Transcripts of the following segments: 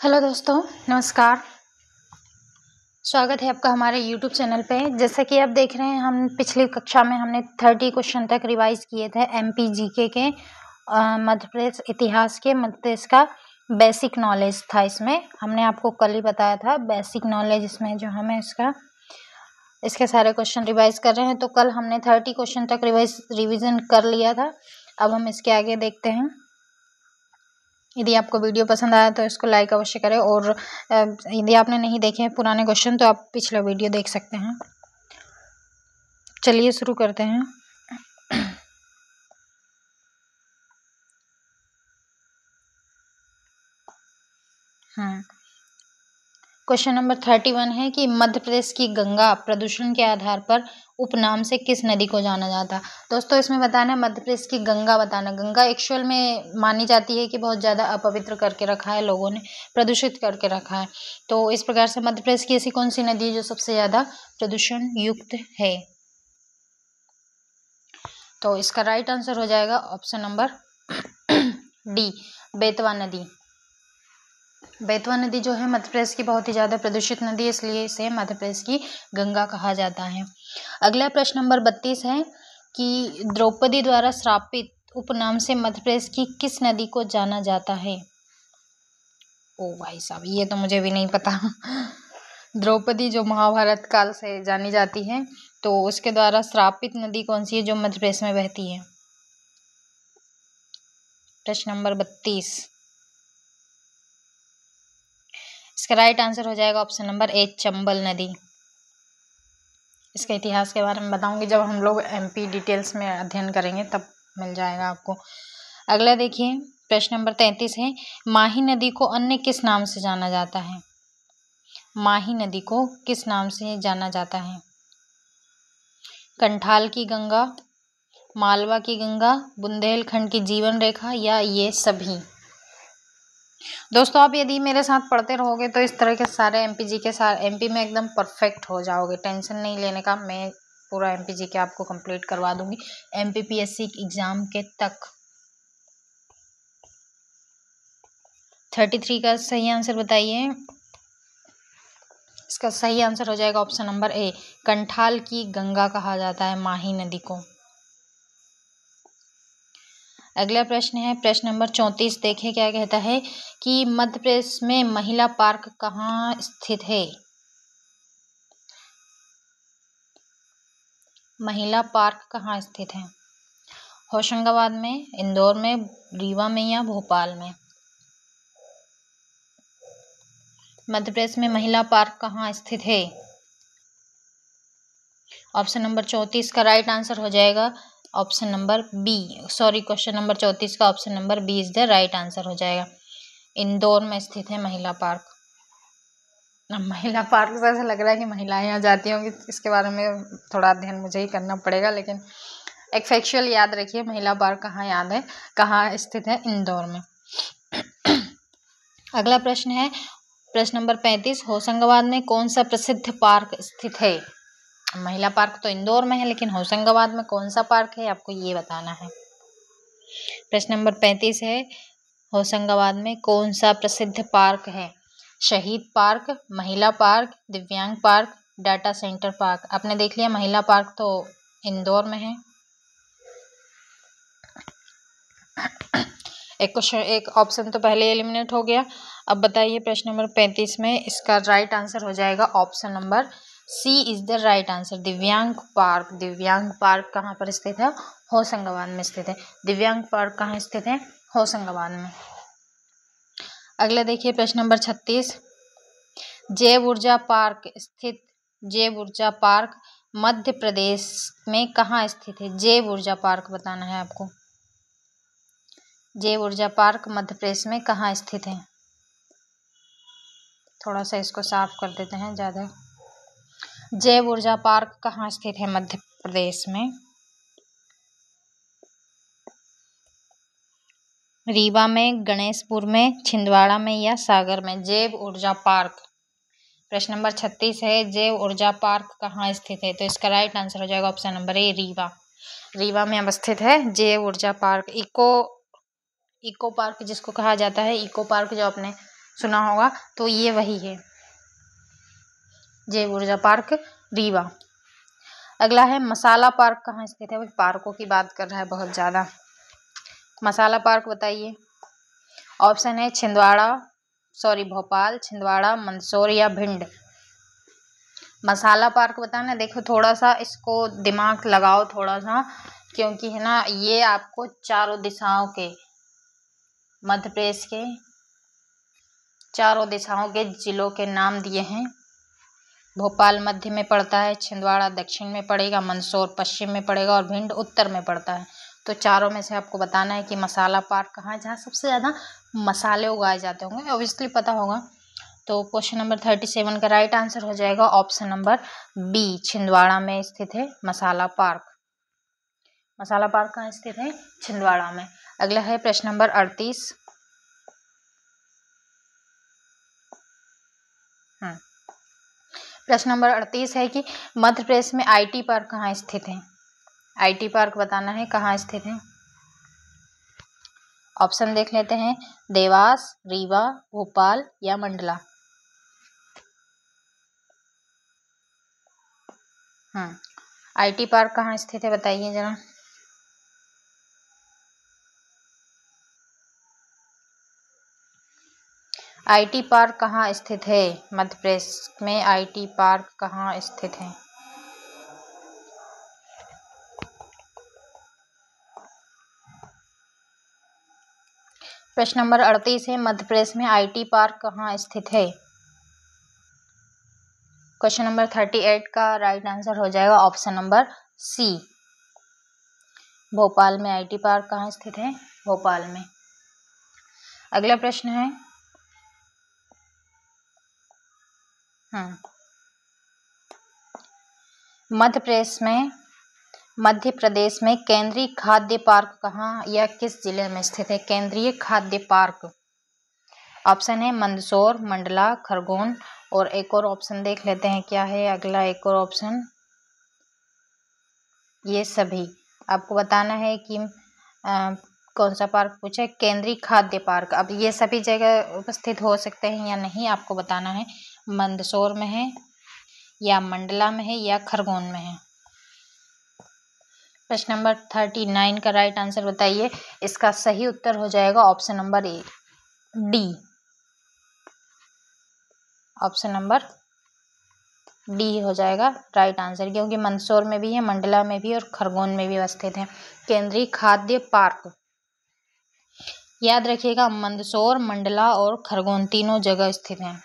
Hello दोस्तों, नमस्कार। स्वागत है आपका हमारे यूट्यूब चैनल पे। जैसा कि आप देख रहे हैं, हम पिछली कक्षा में हमने 30 क्वेश्चन तक रिवाइज किए थे एमपी जीके के। मध्य प्रदेश इतिहास के मध्य प्रदेश का बेसिक नॉलेज था। इसमें हमने आपको कल ही बताया था बेसिक नॉलेज, इसमें जो हमें इसके सारे क्वेश्चन रिवाइज कर रहे हैं। तो कल हमने 30 क्वेश्चन तक रिविज़न कर लिया था। अब हम इसके आगे देखते हैं। यदि आपको वीडियो पसंद आया तो इसको लाइक अवश्य करें, और यदि आपने नहीं देखे हैं पुराने क्वेश्चन तो आप पिछला वीडियो देख सकते हैं। चलिए शुरू करते हैं। क्वेश्चन नंबर 31 है कि मध्य प्रदेश की गंगा प्रदूषण के आधार पर उपनाम से किस नदी को जाना जाता है। दोस्तों, इसमें बताना है मध्य प्रदेश की गंगा बताना। गंगा एक्चुअल में मानी जाती है कि बहुत ज़्यादा अपवित्र करके रखा है लोगों ने, प्रदूषित करके रखा है। तो इस प्रकार से मध्य प्रदेश की ऐसी कौन सी नदी है जो सबसे ज़्यादा प्रदूषण युक्त है? तो इसका राइट आंसर हो जाएगा ऑप्शन नंबर डी, बेतवा नदी। बेतवा नदी जो है मध्य प्रदेश की बहुत ही ज़्यादा प्रदूषित नदी है, इसलिए इसे मध्य प्रदेश की गंगा कहा जाता है। अगला प्रश्न नंबर 32 है कि द्रौपदी द्वारा श्रापित उपनाम से मध्य प्रदेश की किस नदी को जाना जाता है? ओ भाई साहब, ये तो मुझे भी नहीं पता। द्रौपदी जो महाभारत काल से जानी जाती है, तो उसके द्वारा श्रापित नदी कौन सी है जो मध्य प्रदेश में बहती है? प्रश्न नंबर 32, इसका राइट आंसर हो जाएगा ऑप्शन नंबर ए, चंबल नदी। इसके इतिहास के बारे में बताऊंगी जब हम लोग एमपी डिटेल्स में अध्ययन करेंगे, तब मिल जाएगा आपको। अगला देखिए, प्रश्न नंबर 33 है, माही नदी को अन्य किस नाम से जाना जाता है? माही नदी को किस नाम से जाना जाता है? कंठाल की गंगा, मालवा की गंगा, बुंदेलखंड की जीवन रेखा, या ये सभी? दोस्तों, आप यदि मेरे साथ पढ़ते रहोगे तो इस तरह के सारे एमपीजी के सारे एमपी में एकदम परफेक्ट हो जाओगे। टेंशन नहीं लेने का, मैं पूरा एमपीजी के आपको कंप्लीट करवा दूंगी एमपीपीएससी एग्जाम के तक। 33 का सही आंसर बताइए। इसका सही आंसर हो जाएगा ऑप्शन नंबर ए, कंठाल की गंगा कहा जाता है माही नदी को। अगला प्रश्न है प्रश्न नंबर 34। देखिए क्या कहता है कि मध्य प्रदेश में महिला पार्क कहाँ स्थित है? महिला पार्क कहाँ स्थित है? होशंगाबाद में, इंदौर में, रीवा में, या भोपाल में? मध्य प्रदेश में महिला पार्क कहाँ स्थित है? ऑप्शन नंबर 34 का राइट आंसर हो जाएगा option number B. Sorry, question number 34 का option number B is the right answer हो जाएगा। इंदौर में स्थित है महिला पार्क। महिला पार्क से ऐसा लग रहा है कि महिलाएं यहाँ जाती होंगी, इसके बारे में थोड़ा अध्ययन मुझे ही करना पड़ेगा, लेकिन एक फैक्चुअल याद रखिए, महिला पार्क कहाँ याद है, कहाँ स्थित है? इंदौर में। अगला प्रश्न है प्रश्न नंबर 35, होशंगाबाद में कौन सा प्रसिद्ध पार्क स्थित है? महिला पार्क तो इंदौर में है, लेकिन होशंगाबाद में कौन सा पार्क है आपको ये बताना है। प्रश्न नंबर 35 है, होशंगाबाद में कौन सा प्रसिद्ध पार्क है? शहीद पार्क, महिला park, Divyang park, data centre park? आपने देख लिया, महिला पार्क तो इंदौर में है। एक ऑप्शन तो पहले एलिमिनेट हो गया। अब बताइए प्रश्न नंबर 35 में इसका राइट आंसर हो जाएगा option number C is the right answer, Divyang park. Divyang park कहाँ पर स्थित है? होशंगाबाद में स्थित है। दिव्यांग पार्क कहाँ स्थित है? होशंगाबाद में। अगला देखिए प्रश्न नंबर 36, जैव ऊर्जा पार्क स्थित जैव ऊर्जा पार्क मध्य प्रदेश में कहाँ स्थित है? जैव ऊर्जा पार्क बताना है आपको। जैव ऊर्जा पार्क मध्य प्रदेश में कहाँ स्थित है? थोड़ा सा इसको साफ कर देते हैं ज़्यादा। जैव ऊर्जा पार्क कहाँ स्थित है मध्य प्रदेश में? रीवा में, गणेशपुर में, छिंदवाड़ा में, या सागर में? जैव ऊर्जा पार्क। प्रश्न नंबर 36 है, जैव ऊर्जा पार्क कहाँ स्थित है? तो इसका राइट आंसर हो जाएगा option number A, Rewa. Rewa में अवस्थित है जैव ऊर्जा पार्क। इको पार्क जिसको कहा जाता है, इको पार्क जो अपने सुना होगा, तो ये वही है, जैव ऊर्जा पार्क रीवा। अगला है मसाला पार्क कहाँ स्थित है। पार्कों की बात कर रहा है बहुत ज़्यादा। मसाला पार्क बताइए। ऑप्शन है भोपाल, छिंदवाड़ा, मंदसौर या भिंड। मसाला पार्क बताना। देखो थोड़ा सा इसको दिमाग लगाओ थोड़ा सा, क्योंकि है ना ये आपको चारों दिशाओं के, मध्य प्रदेश के चारों दिशाओं के जिलों के नाम दिए हैं। भोपाल मध्य में पड़ता है, छिंदवाड़ा दक्षिण में पड़ेगा, मंदसौर पश्चिम में पड़ेगा और भिंड उत्तर में पड़ता है। तो चारों में से आपको बताना है कि मसाला पार्क कहाँ है, जहाँ सबसे ज़्यादा मसाले उगाए जाते होंगे, ऑब्वियसली पता होगा। तो क्वेश्चन नंबर 37 का राइट आंसर हो जाएगा ऑप्शन नंबर बी, छिंदवाड़ा में स्थित है मसाला पार्क। मसाला पार्क कहाँ स्थित है, छिंदवाड़ा में। अगला है प्रश्न नंबर 38। प्रश्न नंबर 38 है कि मध्य प्रदेश में आईटी पार्क कहाँ स्थित है। आईटी पार्क बताना है कहाँ स्थित है। ऑप्शन देख लेते हैं, देवास, रीवा, भोपाल या मंडला। आईटी पार्क कहाँ स्थित है बताइए जरा। आईटी पार्क कहाँ स्थित है, मध्य प्रदेश में आईटी पार्क कहाँ स्थित है। प्रश्न नंबर 38 है, मध्य प्रदेश में आईटी पार्क कहाँ स्थित है। क्वेश्चन नंबर 38 का राइट आंसर हो जाएगा ऑप्शन नंबर सी, भोपाल में आईटी पार्क कहाँ स्थित है, भोपाल में। अगला प्रश्न है, मध्य प्रदेश में केंद्रीय खाद्य पार्क कहाँ या किस जिले में स्थित है। केंद्रीय खाद्य पार्क, ऑप्शन है मंदसौर, मंडला, खरगोन और एक और ऑप्शन देख लेते हैं क्या है अगला एक और ऑप्शन, ये सभी। आपको बताना है कि कौन सा पार्क पूछा है, केंद्रीय खाद्य पार्क। अब ये सभी जगह उपस्थित हो सकते हैं या नहीं आपको बताना है, मंदसौर में है या मंडला में है या खरगोन में है। प्रश्न नंबर 39 का राइट आंसर बताइए। इसका सही उत्तर हो जाएगा option number A, D. Option number D हो जाएगा राइट आंसर, क्योंकि मंदसौर में भी है, मंडला में भी और खरगोन में भी अवस्थित है केंद्रीय खाद्य पार्क। याद रखिएगा मंदसौर, मंडला और खरगोन तीनों जगह स्थित हैं।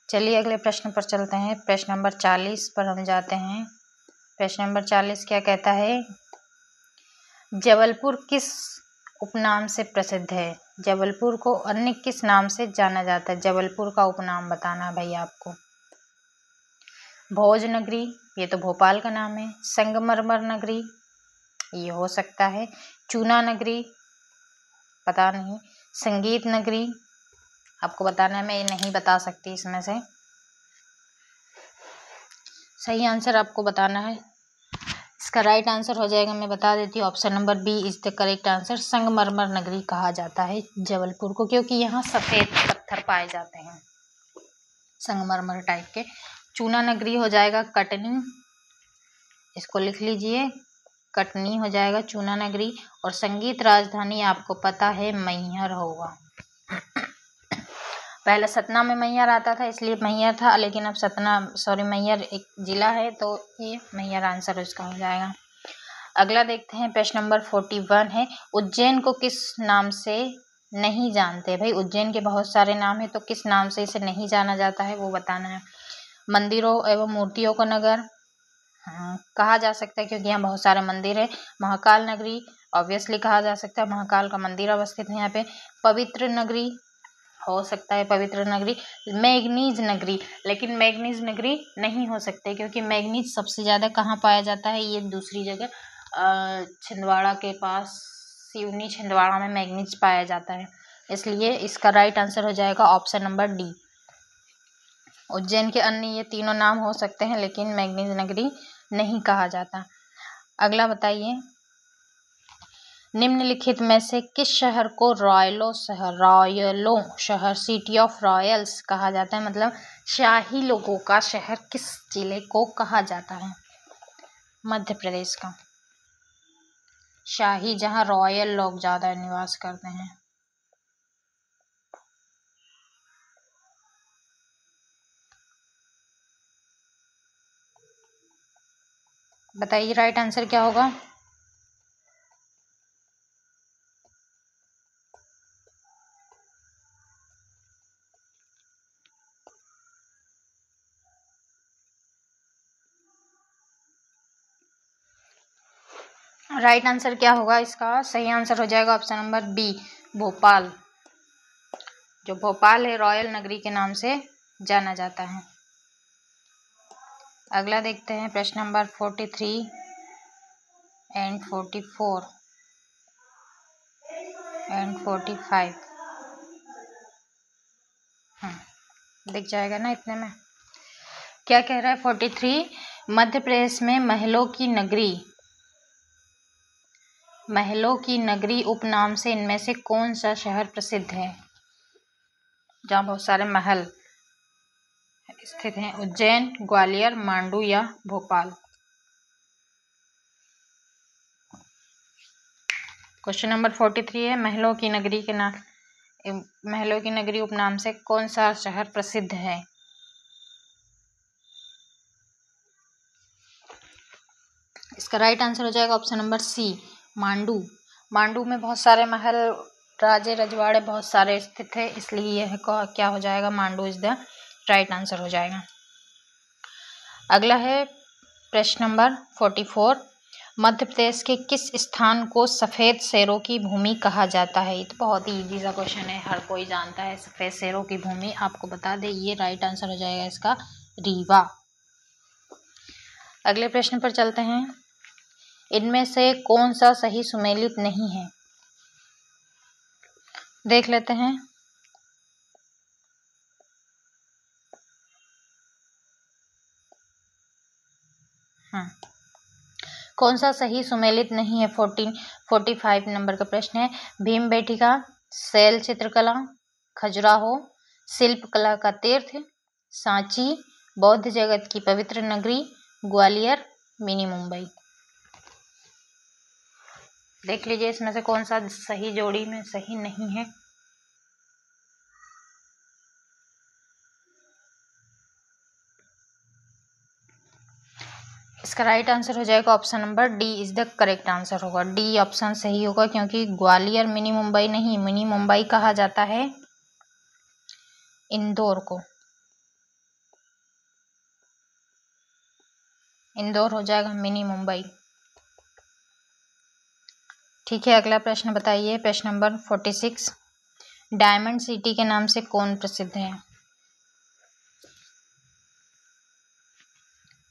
चलिए अगले प्रश्न पर चलते हैं। प्रश्न नंबर 40 पर हम जाते हैं। प्रश्न नंबर 40 क्या कहता है, जबलपुर किस उपनाम से प्रसिद्ध है। जबलपुर को अन्य किस नाम से जाना जाता है। जबलपुर का उपनाम बताना है भाई आपको। भोज नगरी, ये तो भोपाल का नाम है। संगमरमर नगरी, ये हो सकता है। चूना नगरी, पता नहीं। संगीत नगरी, आपको बताना है, मैं नहीं बता सकती इसमें से। सही आंसर आपको बताना है। इसका राइट आंसर हो जाएगा, मैं बता देती हूँ, option number B is the correct answer. संगमरमर नगरी कहा जाता है जबलपुर को, क्योंकि यहाँ सफ़ेद पत्थर पाए जाते हैं संगमरमर टाइप के। चूना नगरी हो जाएगा कटनी, इसको लिख लीजिए, कटनी हो जाएगा चूना नगरी। और संगीत राजधानी आपको पता है मैहर होगा। पहले सतना में मैहर आता था इसलिए मैहर था, लेकिन अब मैहर एक जिला है, तो ये मैहर आंसर उसका हो जाएगा। अगला देखते हैं, प्रश्न नंबर 41 है, उज्जैन को किस नाम से नहीं जानते। भाई उज्जैन के बहुत सारे नाम है, तो किस नाम से इसे नहीं जाना जाता है वो बताना है। मंदिरों एवं मूर्तियों का नगर कहा जा सकता है, क्योंकि यहाँ बहुत सारे मंदिर है। महाकाल नगरी ऑब्वियसली कहा जा सकता है, महाकाल का मंदिर अवस्थित है यहाँ पे। पवित्र नगरी हो सकता है, पवित्र नगरी। मैग्नीज नगरी, लेकिन मैग्नीज नगरी नहीं हो सकते, क्योंकि मैग्नीज सबसे ज़्यादा कहाँ पाया जाता है, ये दूसरी जगह छिंदवाड़ा के पास, सिवनी छिंदवाड़ा में मैग्नीज पाया जाता है, इसलिए इसका राइट आंसर हो जाएगा ऑप्शन नंबर डी। उज्जैन के अन्य ये तीनों नाम हो सकते हैं, लेकिन मैग्नीज नगरी नहीं कहा जाता। अगला बताइए, निम्नलिखित में से किस शहर को रॉयलो शहर सिटी ऑफ रॉयल्स कहा जाता है, मतलब शाही लोगों का शहर किस जिले को कहा जाता है? मध्य प्रदेश का शाही, जहां रॉयल लोग ज्यादा निवास करते हैं। बताइए राइट आंसर क्या होगा? राइट आंसर क्या होगा इसका? सही आंसर हो जाएगा ऑप्शन नंबर बी, भोपाल। जो भोपाल है रॉयल नगरी के नाम से जाना जाता है। अगला देखते हैं प्रश्न नंबर 43 एंड 44 एंड 45। दिख जाएगा ना इतने में? क्या कह रहा है 43? मध्य प्रदेश में महलों की नगरी उपनाम से इनमें से कौन सा शहर प्रसिद्ध है, जहाँ बहुत सारे महल स्थित हैं? उज्जैन, ग्वालियर, मांडू या भोपाल? क्वेश्चन नंबर 43 है, महलों की नगरी उपनाम से कौन सा शहर प्रसिद्ध है? इसका राइट आंसर हो जाएगा option number C, Mandu. Mandu में बहुत सारे महल, राजे रजवाड़े बहुत सारे स्थित है, इसलिए यह क्या हो जाएगा? Mandu is the right answer हो जाएगा। अगला है प्रश्न नंबर 44। मध्य प्रदेश के किस स्थान को सफेद शेरों की भूमि कहा जाता है? ये तो बहुत ही इजी सा क्वेश्चन है, हर कोई जानता है। सफेद शेरों की भूमि आपको बता दे, ये राइट आंसर हो जाएगा इसका रीवा। अगले प्रश्न पर चलते हैं। इनमें से कौन सा सही सुमेलित नहीं है? देख लेते हैं। कौन सा सही सुमेलित नहीं है? 45 नंबर का प्रश्न है। भीमबेटका, शैल चित्रकला, खजुराहो, शिल्प कला का तीर्थ, सांची, बौद्ध जगत की पवित्र नगरी, ग्वालियर, मिनी मुंबई। देख लीजिए इसमें से कौन सा सही जोड़ी में सही नहीं है। इसका राइट आंसर हो जाएगा option number D is the correct answer होगा। डी ऑप्शन सही होगा, क्योंकि ग्वालियर मिनी मुंबई नहीं, मिनी मुंबई कहा जाता है इंदौर को। इंदौर हो जाएगा मिनी मुंबई। ठीक है, अगला प्रश्न बताइए। प्रश्न नंबर 46। डायमंड सिटी के नाम से कौन प्रसिद्ध है?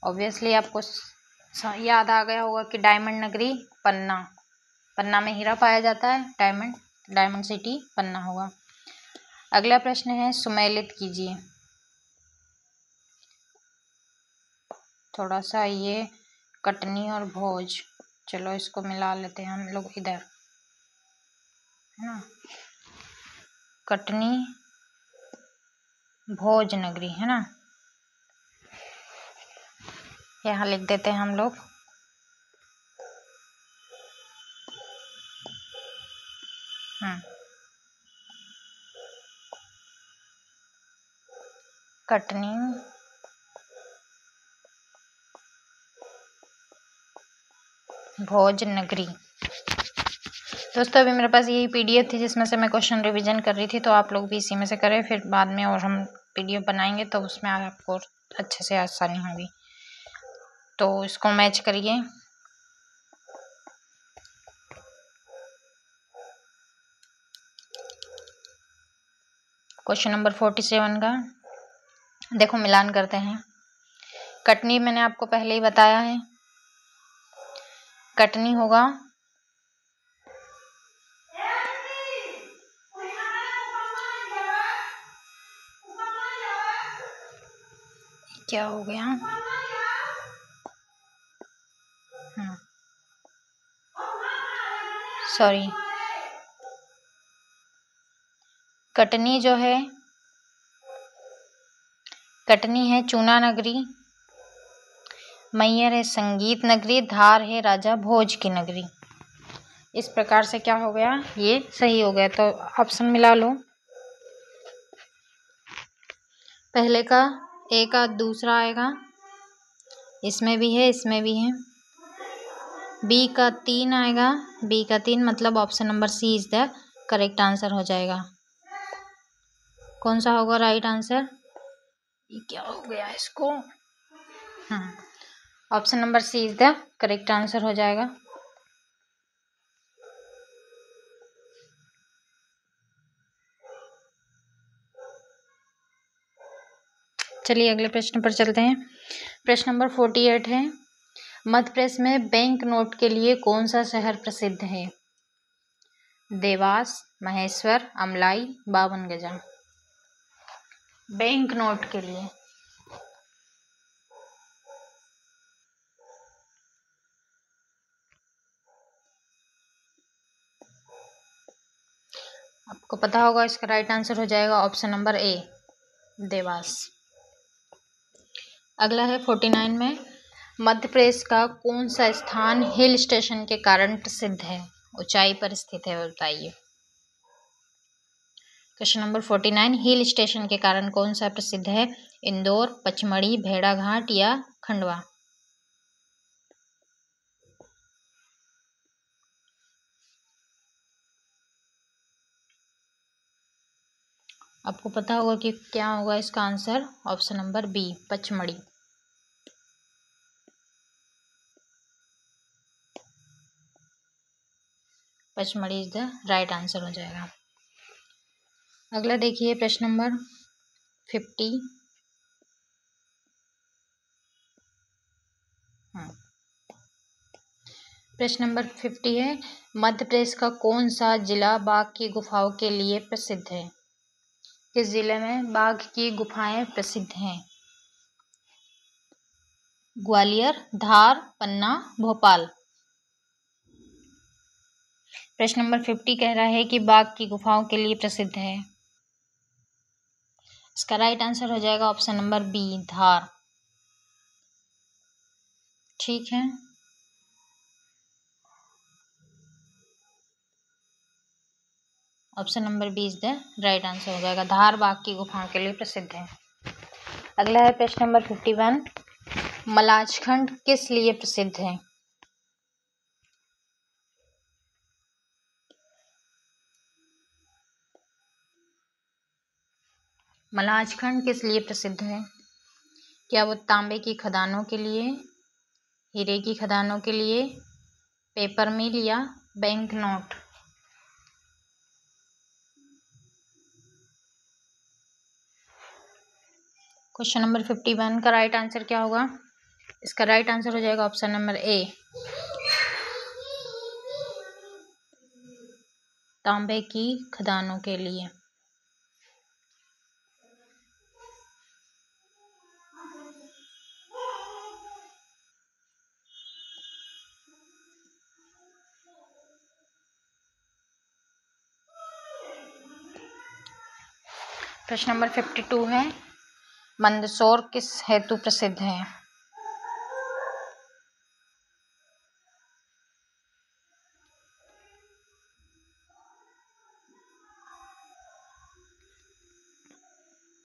ऑब्वियसली आपको याद आ गया होगा कि डायमंड नगरी पन्ना में हीरा पाया जाता है। डायमंड सिटी पन्ना होगा। अगला प्रश्न है, सुमेलित कीजिए। थोड़ा सा ये कटनी और भोज, चलो इसको मिला लेते हैं हम लोग इधर, है ना। कटनी भोज नगरी, है ना। यहाँ लिख देते हैं हम लोग। कटनी भोज नगरी। दोस्तों अभी मेरे पास यही पीडीएफ थी जिसमें से मैं क्वेश्चन रिवीजन कर रही थी, तो आप लोग भी इसी में से करें, फिर बाद में और हम पीडीएफ बनाएंगे तो उसमें आपको अच्छे से आसानी होगी। तो इसको मैच करिए। क्वेश्चन नंबर 47 का देखो, मिलान करते हैं। कटनी मैंने आपको पहले ही बताया है, कटनी होगा क्या हो गया, सॉरी, कटनी जो है, कटनी है चूना नगरी, मैहर है संगीत नगरी, धार है राजा भोज की नगरी। इस प्रकार से क्या हो गया, ये सही हो गया। तो ऑप्शन मिला लो। पहले का ए का दूसरा आएगा, इसमें भी है, इसमें भी है। बी का 3 आएगा, बी का 3 मतलब option number C is the correct answer हो जाएगा। कौन सा होगा राइट आंसर? ये क्या हो गया इसको? Option number C is the correct answer हो जाएगा। चलिए अगले प्रश्न पर चलते हैं। प्रश्न नंबर 48 है, मध्य प्रदेश में बैंक नोट के लिए कौन सा शहर प्रसिद्ध है? देवास, महेश्वर, अमलाई, 52 गजा। बैंक नोट के लिए आपको पता होगा, इसका राइट आंसर हो जाएगा ऑप्शन नंबर ए, देवास। अगला है 49 में, मध्य प्रदेश का कौन सा स्थान हिल स्टेशन के कारण प्रसिद्ध है? ऊंचाई पर स्थित है, बताइए। क्वेश्चन नंबर 49, हिल स्टेशन के कारण कौन सा प्रसिद्ध है? इंदौर, पचमढ़ी, भेड़ाघाट या खंडवा। आपको पता होगा कि क्या होगा इसका answer, option number B, Pachmarhi. Pachmarhi is the right answer हो जाएगा। अगला देखिए प्रश्न नंबर 50। प्रश्न नंबर 50 है, मध्य प्रदेश का कौन सा जिला बाघ की गुफाओं के लिए प्रसिद्ध है? किस जिले में बाघ की गुफाएं प्रसिद्ध हैं? ग्वालियर, धार, पन्ना, भोपाल। प्रश्न नंबर 50 कह रहा है कि बाघ की गुफाओं के लिए प्रसिद्ध है। इसका राइट आंसर हो जाएगा ऑप्शन नंबर बी, धार। ठीक है, option number B is the right answer हो जाएगा। धार बाघ की गुफाओं के लिए प्रसिद्ध है। अगला है प्रश्न नंबर 51, मलाजखंड किस लिए प्रसिद्ध है? मलाजखंड किस लिए प्रसिद्ध है? क्या वो तांबे की खदानों के लिए, हीरे की खदानों के लिए, पेपर मिल या बैंक नोट? क्वेश्चन नंबर 51 का राइट आंसर क्या होगा? इसका राइट आंसर हो जाएगा ऑप्शन नंबर ए, तांबे की खदानों के लिए। प्रश्न नंबर 52 है, मंदसौर किस हेतु प्रसिद्ध है?